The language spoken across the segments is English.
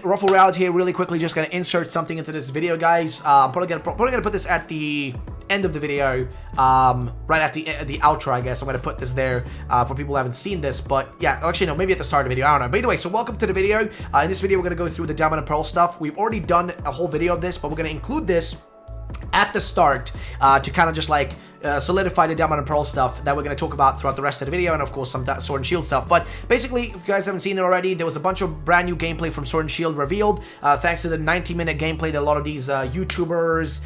Ruffle Reality here really quickly, just gonna insert something into this video, guys. I'm probably gonna put this at the end of the video, right after the outro, I guess. I'm gonna put this there for people who haven't seen this, but yeah, actually no, maybe at the start of the video, I don't know. But either way, so welcome to the video. In this video, we're gonna go through the Diamond and Pearl stuff. We've already done a whole video of this, but we're gonna include this at the start to kind of just like solidify the Diamond and Pearl stuff that we're going to talk about throughout the rest of the video, and of course some Sword and Shield stuff. But basically, if you guys haven't seen it already, there was a bunch of brand new gameplay from Sword and Shield revealed, thanks to the 90-minute gameplay that a lot of these YouTubers,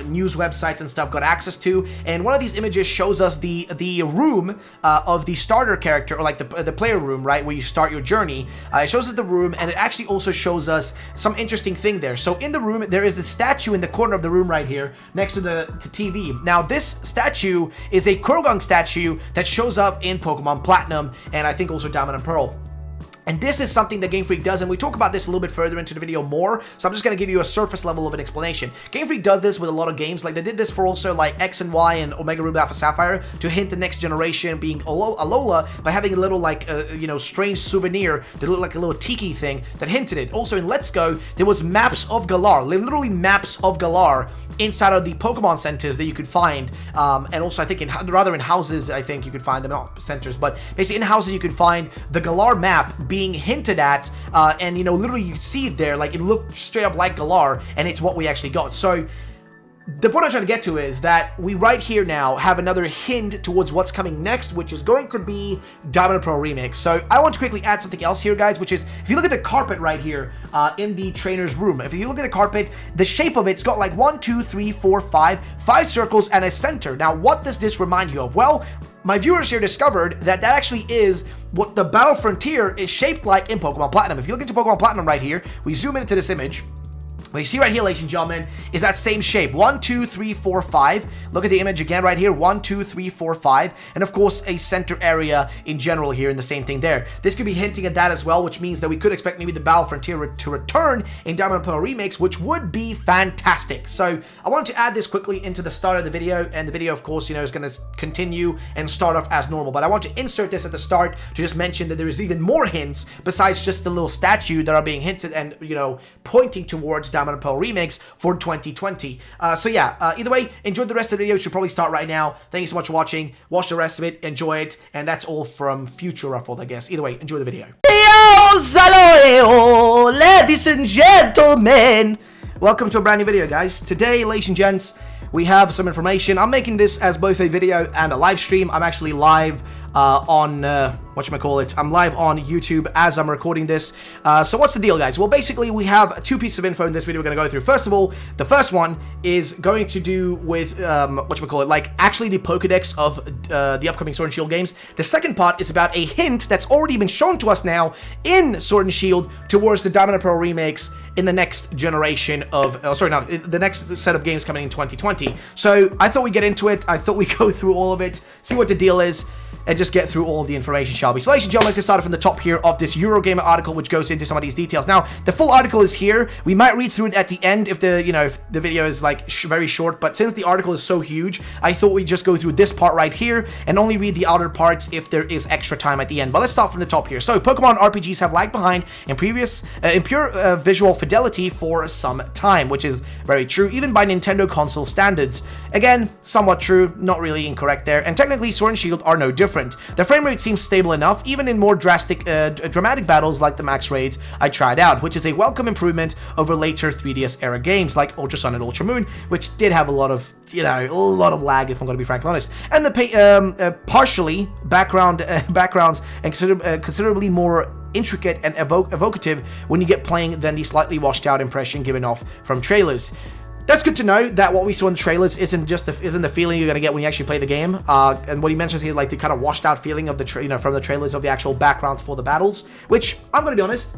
news websites and stuff got access to. And one of these images shows us the room of the starter character, or like the player room, right, where you start your journey. It shows us the room, and it actually also shows us some interesting thing there. So in the room, there is a statue in the corner of the room right here, next to the TV. Now this statue is a Croagunk statue that shows up in Pokemon Platinum, and I think also Diamond and Pearl. And this is something that Game Freak does, and we talk about this a little bit further into the video more, so I'm just going to give you a surface level of an explanation. Game Freak does this with a lot of games, like they did this for also like X and Y and Omega Ruby Alpha Sapphire, to hint the next generation being Alola by having a little like, you know, strange souvenir that looked like a little tiki thing that hinted it. Also in Let's Go, there was maps of Galar, literally maps of Galar inside of the Pokemon centers that you could find, and also I think in houses, I think you could find them, not centers, but basically in houses you could find the Galar map being hinted at, and you know, literally you could see it there, like it looked straight up like Galar, and it's what we actually got. So the point I'm trying to get to is that we right here now have another hint towards what's coming next, which is going to be Diamond and Pearl Remix. So I want to quickly add something else here, guys, which is, if you look at the carpet right here in the trainer's room, if you look at the carpet, the shape of it's got like 1, 2, 3, 4, 5 circles and a center. Now, what does this remind you of? Well, my viewers here discovered that that actually is what the Battle Frontier is shaped like in Pokemon Platinum. If you look into Pokemon Platinum right here, we zoom into this image. What you see right here, ladies and gentlemen, is that same shape. 1, 2, 3, 4, 5. Look at the image again right here. 1, 2, 3, 4, 5. And of course, a center area in general here, and the same thing there. This could be hinting at that as well, which means that we could expect maybe the Battle Frontier to return in Diamond and Pearl Remix, which would be fantastic. So I wanted to add this quickly into the start of the video, and the video, of course, you know, is going to continue and start off as normal. But I want to insert this at the start to just mention that there is even more hints besides just the little statue that are being hinted and, you know, pointing towards Diamond and Pearl Remix for 2020. So yeah, either way, enjoy the rest of the video. It should probably start right now. Thank you so much for watching. Watch the rest of it, enjoy it, and that's all from Future Ruffled, I guess. Either way, enjoy the video. Yo, ladies and gentlemen, welcome to a brand new video, guys. Today, ladies and gents, we have some information. I'm making this as both a video and a live stream. I'm actually live on whatchamacallit, I'm live on YouTube as I'm recording this. So what's the deal, guys? Well, basically, we have two pieces of info in this video we're going to go through. First of all, the first one is going to do with, whatchamacallit, like actually the Pokedex of the upcoming Sword and Shield games. The second part is about a hint that's already been shown to us now in Sword and Shield towards the Diamond and Pearl remakes in the next generation of, the next set of games coming in 2020. So I thought we'd get into it. I thought we'd go through all of it, see what the deal is, and just get through all of the information, shall we? So ladies and gentlemen, let's get started from the top here of this Eurogamer article, which goes into some of these details. Now, the full article is here. We might read through it at the end if the, you know, if the video is like very short, but since the article is so huge, I thought we'd just go through this part right here and only read the outer parts if there is extra time at the end. But let's start from the top here. So, Pokemon RPGs have lagged behind in pure visual fidelity for some time, which is very true, even by Nintendo console standards. Again, somewhat true, not really incorrect there, and technically Sword and Shield are no different. The frame rate seems stable enough, even in more dramatic battles like the Max Raids I tried out, which is a welcome improvement over later 3DS era games like Ultra Sun and Ultra Moon, which did have a lot of, you know, a lot of lag, if I'm going to be frankly honest. And the partially backgrounds and considerably more intricate and evocative when you get playing than the slightly washed out impression given off from trailers. That's good to know that what we saw in the trailers isn't the feeling you're gonna get when you actually play the game. And what he mentions here, like the kind of washed out feeling of the from the trailers of the actual backgrounds for the battles, which I'm gonna be honest,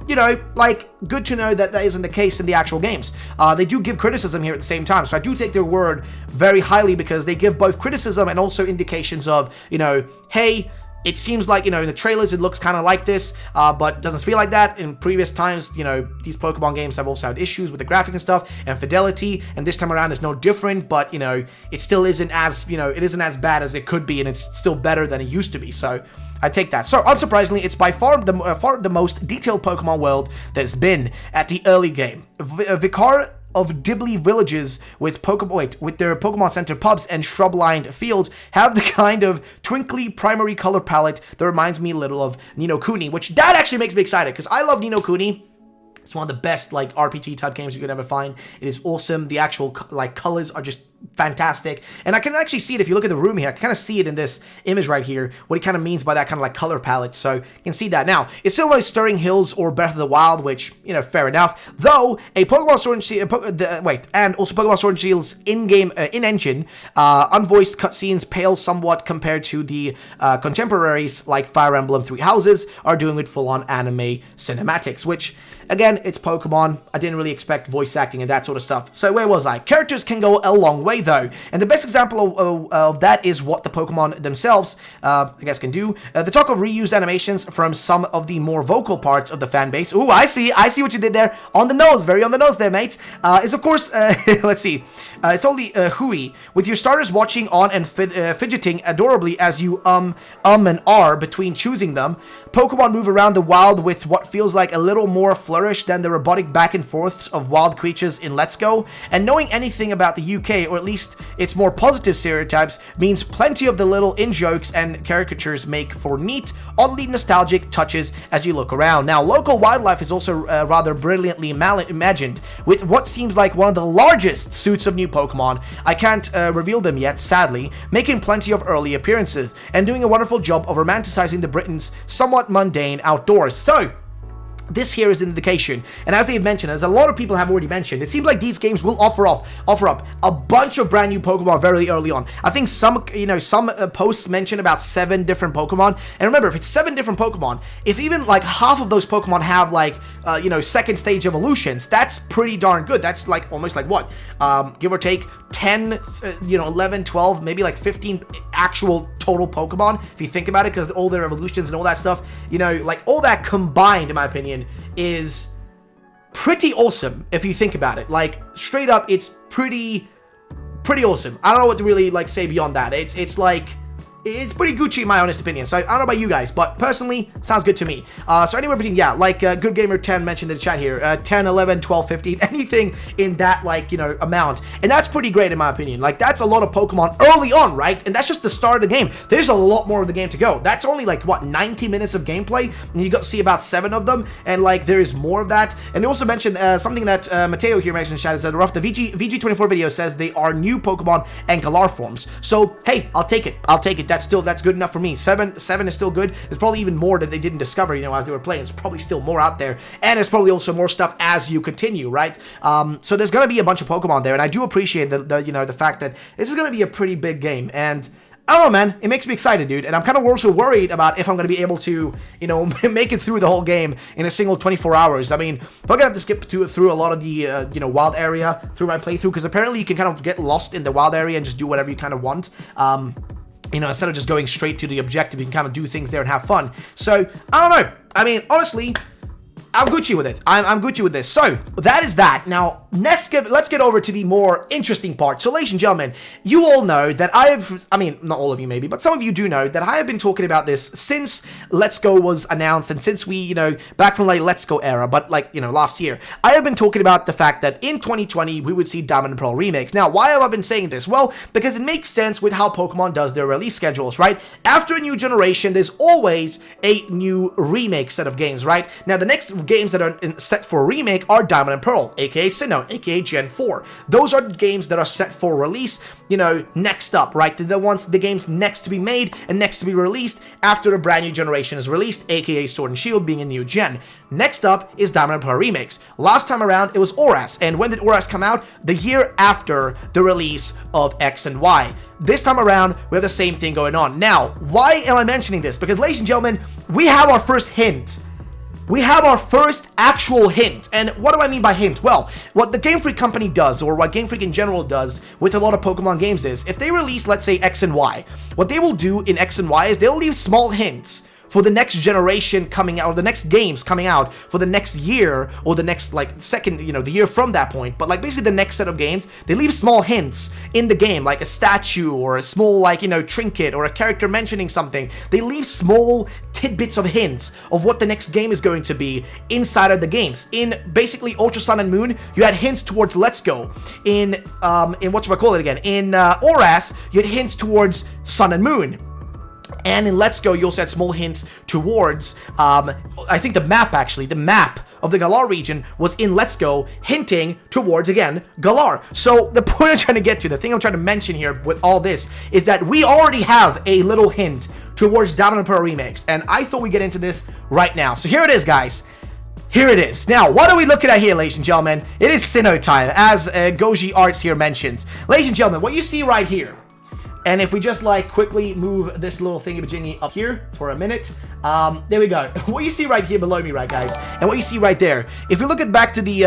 you know, like, good to know that that isn't the case in the actual games. They do give criticism here at the same time, so I do take their word very highly because they give both criticism and also indications of, you know, hey, it seems like, you know, in the trailers it looks kind of like this, but doesn't feel like that. In previous times, you know, these Pokemon games have also had issues with the graphics and stuff and fidelity, and this time around is no different, but, you know, it still isn't as, you know, it isn't as bad as it could be, and it's still better than it used to be, so I take that. So, unsurprisingly, it's by far the most detailed Pokemon world there's been at the early game. Vicar of Dibley villages with their Pokemon Center pubs and shrub-lined fields have the kind of twinkly primary color palette that reminds me a little of Ni no Kuni, which that actually makes me excited, because I love Ni no Kuni. It's one of the best, like, RPG type games you could ever find. It is awesome. The actual, like, colors are just fantastic. And I can actually see it if you look at the room here. I can kind of see it in this image right here, what it kind of means by that kind of, like, color palette. So you can see that. Now, it's still like Stirring Hills or Breath of the Wild, which, you know, fair enough. Though, a Pokemon Sword and Shield, and also Pokemon Sword and Shield's in-game, in-engine, unvoiced cutscenes pale somewhat compared to the contemporaries like Fire Emblem Three Houses are doing with full-on anime cinematics, which, again, it's Pokemon. I didn't really expect voice acting and that sort of stuff. So where was I? Characters can go a long way, though. And the best example of that is what the Pokemon themselves, I guess, can do. The talk of reused animations from some of the more vocal parts of the fan base. Ooh, I see what you did there. On the nose, very on the nose there, mate. Is, of course, let's see. It's only Hui, with your starters watching on and fidgeting adorably as you and R between choosing them. Pokemon move around the wild with what feels like a little more flourish than the robotic back and forths of wild creatures in Let's Go, and knowing anything about the UK, or at least its more positive stereotypes, means plenty of the little in-jokes and caricatures make for neat, oddly nostalgic touches as you look around. Now, local wildlife is also rather brilliantly imagined, with what seems like one of the largest suits of new Pokemon. I can't reveal them yet, sadly, making plenty of early appearances, and doing a wonderful job of romanticizing the Britain's somewhat mundane outdoors. So, this here is an indication, and as they've mentioned, as a lot of people have already mentioned, it seems like these games will offer up a bunch of brand new Pokemon very early on. I think some posts mention about 7 different Pokemon, and remember, if it's 7 different Pokemon, if even like half of those Pokemon have like second stage evolutions, that's pretty darn good. That's like almost like what, give or take 10, 11, 12, maybe like 15 actual total Pokemon, if you think about it, because all their evolutions and all that stuff, like all that combined, in my opinion, is pretty awesome if you think about it. Like, straight up, it's pretty awesome. I don't know what to really like say beyond that. It's like, it's pretty Gucci in my honest opinion. So I don't know about you guys, but personally, sounds good to me. So anywhere between, like Good Gamer 10 mentioned in the chat here, 10, 11, 12, 15, anything in that, like, amount. And that's pretty great in my opinion. Like, that's a lot of Pokemon early on, right? And that's just the start of the game. There's a lot more of the game to go. That's only like, what, 90 minutes of gameplay? And you got to see about 7 of them. And like, there is more of that. And they also mentioned something that Mateo here mentioned in chat, is that the VG24 video says they are new Pokemon and Galar forms. So, hey, I'll take it. That's good enough for me. 7 is still good. There's probably even more that they didn't discover, as they were playing. There's probably still more out there, and there's probably also more stuff as you continue, right? So there's gonna be a bunch of Pokemon there, and I do appreciate the fact that this is gonna be a pretty big game, and I don't know, man. It makes me excited, dude. And I'm kind of also worried about if I'm going to be able to, make it through the whole game in a single 24 hours. I mean, I'm going to have to skip through a lot of the, wild area through my playthrough, because apparently you can kind of get lost in the wild area and just do whatever you kind of want. Instead of just going straight to the objective, you can kind of do things there and have fun. So, I don't know. I mean, honestly, I'm Gucci with it. I'm Gucci with this. So, that is that. Now, let's get over to the more interesting part. So, ladies and gentlemen, you all know that not all of you maybe, but some of you do know that I have been talking about this since Let's Go was announced, and since we, back from like Let's Go era, but like, last year, I have been talking about the fact that in 2020, we would see Diamond and Pearl remakes. Now, why have I been saying this? Well, because it makes sense with how Pokemon does their release schedules, right? After a new generation, there's always a new remake set of games, right? Now, the next games that are set for remake are Diamond and Pearl, aka Sinnoh, aka Gen 4. Those are the games that are set for release, next up, right? The games next to be made and next to be released after a brand new generation is released, aka Sword and Shield being a new gen. Next up is Diamond and Pearl remakes. Last time around, it was ORAS, and when did ORAS come out? The year after the release of X and Y. This time around, we have the same thing going on. Now, why am I mentioning this? Because, ladies and gentlemen, we have our first hint we have our first actual hint. And what do I mean by hint? Well, what the Game Freak company does, or what Game Freak in general does with a lot of Pokemon games is, if they release, let's say, X and Y, what they will do in X and Y is they'll leave small hints for the next generation coming out, or the next games coming out for the next year, or the next, like, second, you know, the year from that point. But, like, basically the next set of games, they leave small hints in the game, like a statue, or a small, like, you know, trinket, or a character mentioning something. They leave small tidbits of hints of what the next game is going to be inside of the games. In, basically, Ultra Sun and Moon, you had hints towards Let's Go. In whatchamacallit again? In, ORAS, you had hints towards Sun and Moon. And in Let's Go, you also had small hints towards, I think the map of the Galar region was in Let's Go, hinting towards, again, Galar. So the point I'm trying to get to, the thing I'm trying to mention here with all this, is that we already have a little hint towards Diamond and Pearl remakes, and I thought we'd get into this right now. So here it is, guys. Here it is. Now, what are we looking at here, ladies and gentlemen? It is Sinnoh time, as Goji Arts here mentions. Ladies and gentlemen, what you see right here, and if we just, like, quickly move this little thingy-majingy up here for a minute, there we go. What you see right here below me, right, guys, and what you see right there, if we look at back to the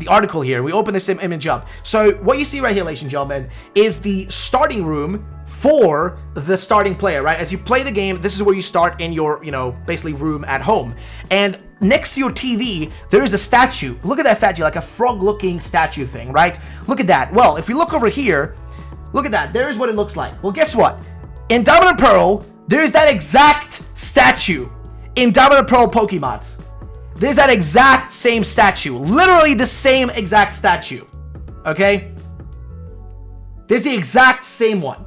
article here, we open this image up. So what you see right here, ladies and gentlemen, is the starting room for the starting player, right? As you play the game, this is where you start in your, you know, basically room at home. And next to your TV, there is a statue. Look at that statue, like a frog-looking statue thing, right? Look at that. Well, if we look over here, look at that. There's what it looks like. Well, guess what? In Diamond and Pearl, there's that exact statue in Diamond and Pearl Pokemods. There's that exact same statue. Literally the same exact statue. Okay? There's the exact same one.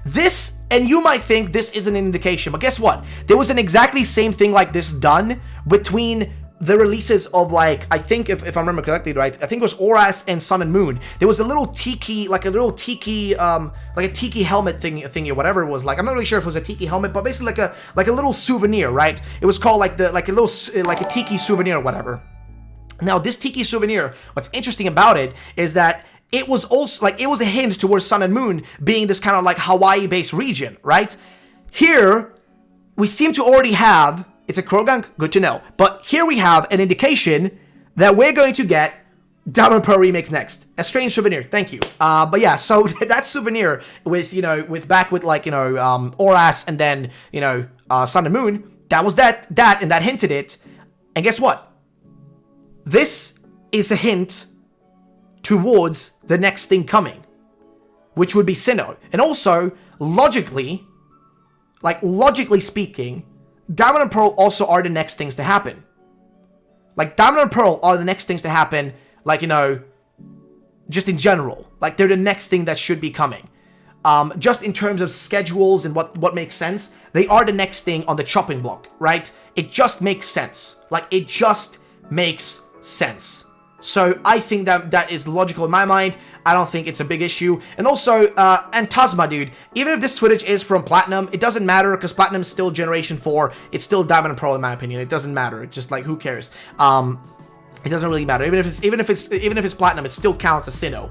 This, and you might think this is an indication, but guess what? There was an exactly same thing like this done between the releases of, like, I think if I remember correctly, right, I think it was ORAS and Sun and Moon. There was a little tiki, like a tiki helmet thingy or whatever it was. Like, I'm not really sure if it was a tiki helmet, but basically like a little souvenir, right? It was called like a tiki souvenir or whatever. Now, this tiki souvenir, what's interesting about it is that it was also, like, it was a hint towards Sun and Moon being this kind of like Hawaii-based region, right? Here, we seem to already have, it's a Croagunk, good to know. But here we have an indication that we're going to get Diamond and Pearl remakes next. A strange souvenir, thank you. But yeah, so that souvenir with, you know, with like, you know, ORAS and then, you know, Sun and Moon, that was that, and that hinted it. And guess what? This is a hint towards the next thing coming, which would be Sinnoh. And also, logically speaking, Diamond and Pearl also are the next things to happen. Like, Diamond and Pearl are the next things to happen, like, you know, just in general. Like, they're the next thing that should be coming. Just in terms of schedules and what makes sense, they are the next thing on the chopping block, right? It just makes sense. Like, it just makes sense. So I think that is logical in my mind. I don't think it's a big issue. And also, Antasma, dude, even if this footage is from Platinum, it doesn't matter because Platinum is still Generation 4. It's still Diamond and Pearl in my opinion. It doesn't matter. It's just like, who cares? It doesn't really matter. Even if it's Platinum, it still counts as Sinnoh.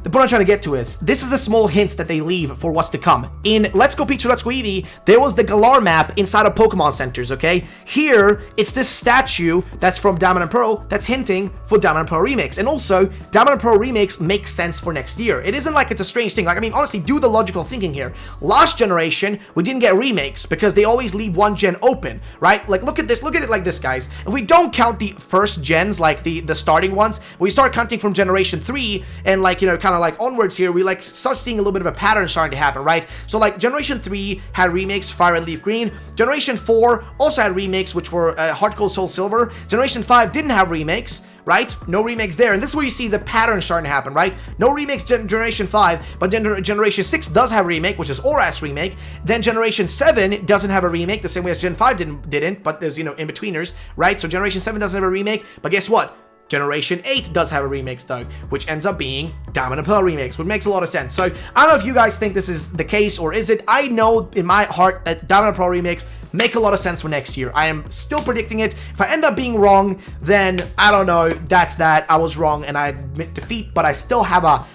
The point I'm trying to get to is, this is the small hints that they leave for what's to come. In Let's Go Pikachu, Let's Go Eevee, there was the Galar map inside of Pokemon Centers, okay? Here, it's this statue that's from Diamond and Pearl that's hinting for Diamond and Pearl remakes. And also, Diamond and Pearl remakes make sense for next year. It isn't like it's a strange thing. Like, I mean, honestly, do the logical thinking here. Last generation, we didn't get remakes because they always leave one gen open, right? Like, look at this. Look at it like this, guys. If we don't count the first gens, like the starting ones, we start counting from Generation 3 and, like, you know, kind of like onwards here, we like start seeing a little bit of a pattern starting to happen, right? So like Generation 3 had remakes, Fire Red, Leaf Green. Generation 4 also had remakes, which were Heart Gold, Soul Silver. Generation 5 didn't have remakes, right? No remakes there. And this is where you see the pattern starting to happen, right? No remakes Generation 5, but Generation 6 does have a remake, which is ORAS remake. Then Generation 7 doesn't have a remake, the same way as Gen 5 didn't, but there's, you know, in-betweeners, right? So Generation 7 doesn't have a remake, but guess what? Generation 8 does have a remix though, which ends up being Diamond and Pearl remakes, which makes a lot of sense. So I don't know if you guys think this is the case or is it. I know in my heart that Diamond and Pearl remakes make a lot of sense for next year. I am still predicting it. If I end up being wrong, then I don't know, that's that. I was wrong and I admit defeat, but I still have a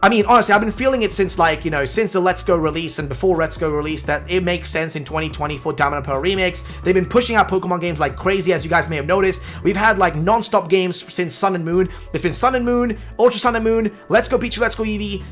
I mean, honestly, I've been feeling it since, like, you know, since the Let's Go release and before Let's Go release, that it makes sense in 2020 for Diamond and Pearl remakes. They've been pushing out Pokemon games like crazy, as you guys may have noticed. We've had, like, non-stop games since Sun and Moon. There's been Sun and Moon, Ultra Sun and Moon, Let's Go Pikachu, Let's Go Eevee,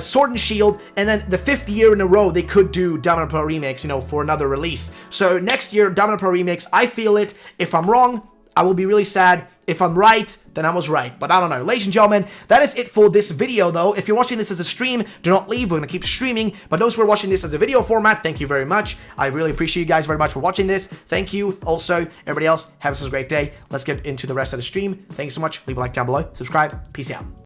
Sword and Shield, and then the 5th year in a row, they could do Diamond and Pearl remakes, you know, for another release. So next year, Diamond and Pearl remakes, I feel it. If I'm wrong, I will be really sad. If I'm right, then I was right. But I don't know. Ladies and gentlemen, that is it for this video, though. If you're watching this as a stream, do not leave. We're going to keep streaming. But those who are watching this as a video format, thank you very much. I really appreciate you guys very much for watching this. Thank you. Also, everybody else, have a great day. Let's get into the rest of the stream. Thanks so much. Leave a like down below. Subscribe. Peace out.